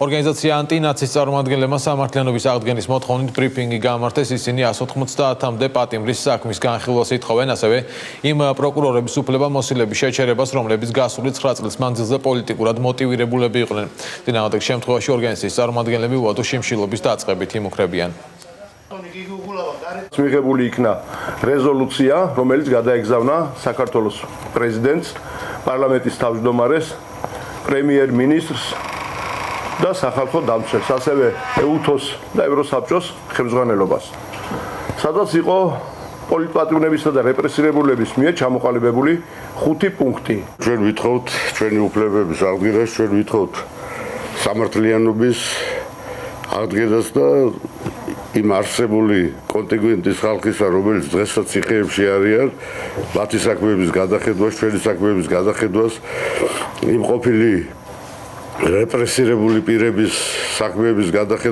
ორგანიზაცია ანტინაცის წარმომადგენლებმა სამართლიანობის აღდგენის მოთხოვნით ბრიფინგი გაამართეს. ისინი 190-მდე პატიმრის საქმის განხილვას ითხოვენ, ასევე იმ პროკურორების უფლებამოსილების შეჩერებას, რომლებიც გასული 9 წლის მანძილზე პოლიტიკურად მოტივირებულები იყვნენ. წინააღმდეგ შემთხვევაში ორგანიზაციის წარმომადგენლები უადო შიმშილობის დაწყებით იმუქრებიან. მიღებული იქნა რეზოლუცია, რომელიც გადაეგზავნა საქართველოს პრეზიდენტს, პარლამენტის თავმჯდომარეს, პრემიერ-მინისტრს და სახალხო დამცველს, ასევე EUTOS და ევროსაბჭოს ხელმძღვანელობას. სადაც იყო პოლიტპატრონებისა და რეპრესირებულების მიერ ჩამოყალიბებული 5 პუნქტი. ჩვენ ვითხოვთ ჩვენი უფლებების აღდგენას, ჩვენ ვითხოვთ სამართლიანობის აღდგენას და იმ არსებული კონტინგენტის ხალხისა, რომელიც დღესაც ციხეებში არიან, მათი საქმეების გადახედვას, ჩვენი საქმეების გადახედვას, იმ ყოფილი რეპრესირებული პირების საქმეების გადახედვას